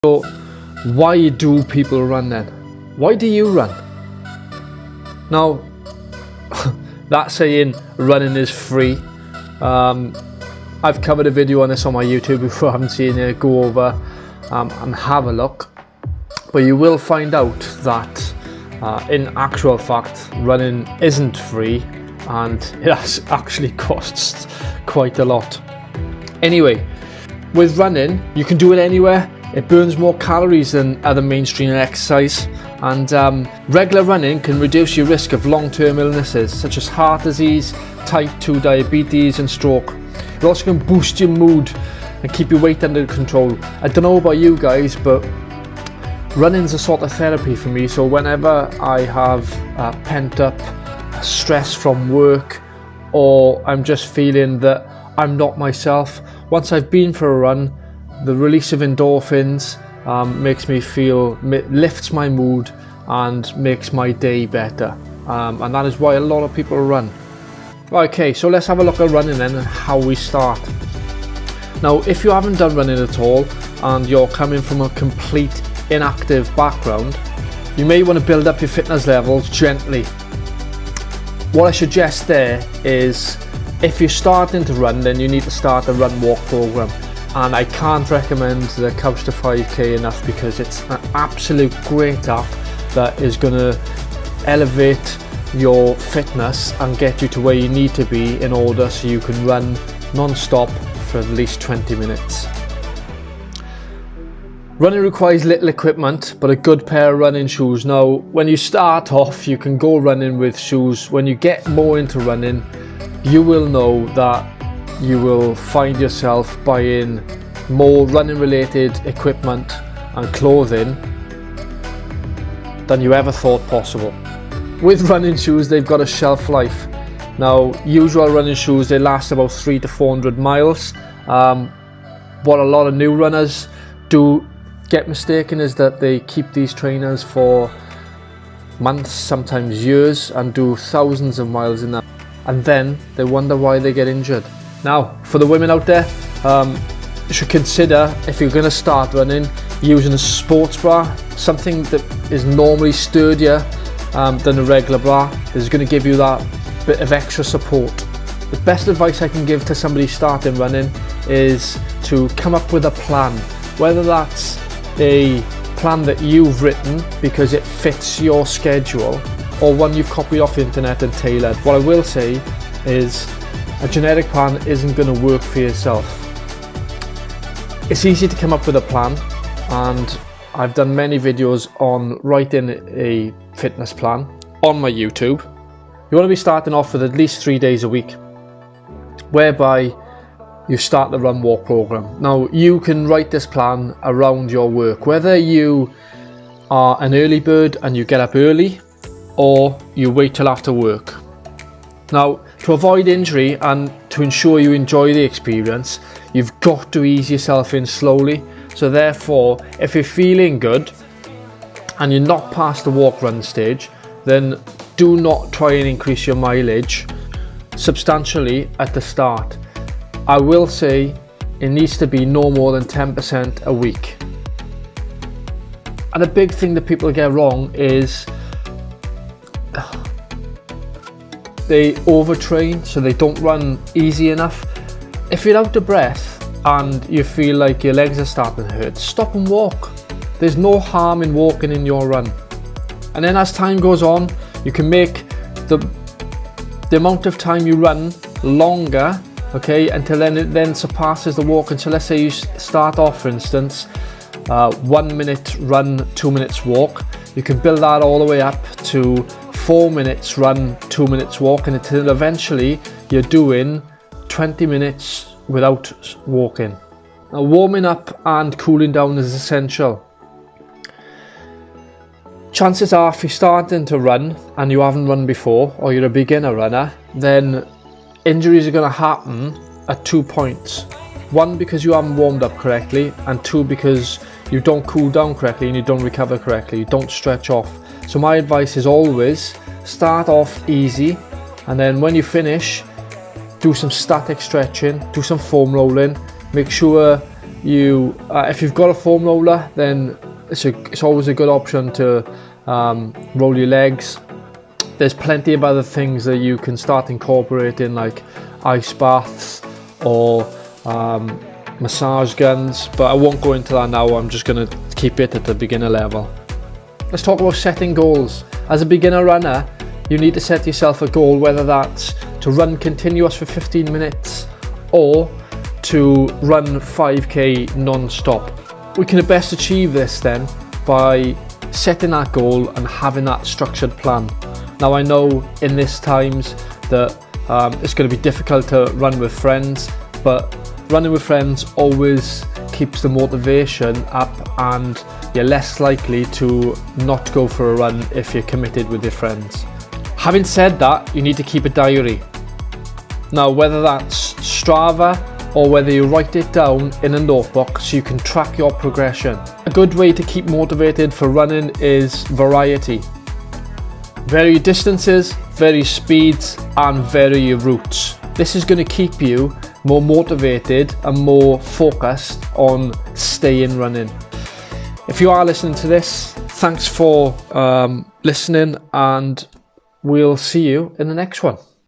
So why do people run then? Why do you run? Now, that saying running is free. I've covered a video on this on my YouTube. If you haven't seen it, go over and have a look. But you will find out that in actual fact running isn't free, and it actually costs quite a lot. Anyway, with running you can do it anywhere. It burns more calories than other mainstream exercise, and regular running can reduce your risk of long-term illnesses such as heart disease, type 2 diabetes and stroke. It also can boost your mood and keep your weight under control. I don't know about you guys, but running's a sort of therapy for me. So whenever I have pent up stress from work, or I'm just feeling that I'm not myself, once I've been for a run, the release of endorphins makes me feel, lifts my mood and makes my day better, and that is why a lot of people run. Okay, so let's have a look at running then and how we start. Now, if you haven't done running at all and you're coming from a complete inactive background, you may want to build up your fitness levels gently. What I suggest there is, if you're starting to run, then you need to start a run walk program. And I can't recommend the Couch to 5K enough, because it's an absolute great app that is going to elevate your fitness and get you to where you need to be in order so you can run non-stop for at least 20 minutes. Running requires little equipment, but a good pair of running shoes. Now, when you start off, you can go running with shoes. When you get more into running, you will know that you will find yourself buying more running related equipment and clothing than you ever thought possible. With running shoes, they've got a shelf life. Now, usual running shoes, they last about 300 to 400 miles. What a lot of new runners do get mistaken is that they keep these trainers for months, sometimes years, and do thousands of miles in them, and then they wonder why they get injured. Now, for the women out there, you should consider, if you're going to start running, using a sports bra, something that is normally sturdier than a regular bra. Is going to give you that bit of extra support. The best advice I can give to somebody starting running is to come up with a plan, whether that's a plan that you've written because it fits your schedule, or one you've copied off the internet and tailored. What I will say is, a generic plan isn't going to work for yourself. It's easy to come up with a plan, and I've done many videos on writing a fitness plan on my YouTube. You want to be starting off with at least 3 days a week, whereby you start the run walk program. Now, you can write this plan around your work, whether you are an early bird and you get up early, or you wait till after work. Now, to avoid injury and to ensure you enjoy the experience, you've got to ease yourself in slowly. So therefore, if you're feeling good and you're not past the walk run stage, then do not try and increase your mileage substantially at the start. I will say it needs to be no more than 10% a week. And a big thing that people get wrong is they overtrain, so they don't run easy enough. If you're out of breath and you feel like your legs are starting to hurt, stop and walk. There's no harm in walking in your run. And then as time goes on, you can make the amount of time you run longer, okay, until then it then surpasses the walk. And so let's say you start off, for instance, 1 minute run, 2 minutes walk. You can build that all the way up to 4 minutes run, 2 minutes walk, and until eventually you're doing 20 minutes without walking. Now, warming up and cooling down is essential. Chances are, if you're starting to run and you haven't run before, or you're a beginner runner, then injuries are going to happen at 2 points. One, because you haven't warmed up correctly, and two, because you don't cool down correctly and you don't recover correctly, you don't stretch off. So my advice is always start off easy, and then when you finish, do some static stretching, do some foam rolling, make sure if you've got a foam roller, then it's always a good option to roll your legs. There's plenty of other things that you can start incorporating, like ice baths or massage guns, but I won't go into that now. I'm just going to keep it at the beginner level. Let's talk about setting goals. As a beginner runner, you need to set yourself a goal, whether that's to run continuous for 15 minutes or to run 5k non-stop. We can best achieve this then by setting that goal and having that structured plan. Now, I know in this times that it's going to be difficult to run with friends, but running with friends always keeps the motivation up, and you're less likely to not go for a run if you're committed with your friends. Having said that, you need to keep a diary. Now, whether that's Strava or whether you write it down in a notebook so you can track your progression. A good way to keep motivated for running is variety. Vary your distances, vary your speeds, and vary your routes. This is going to keep you more motivated and more focused on staying running. If you are listening to this, thanks for listening, and we'll see you in the next one.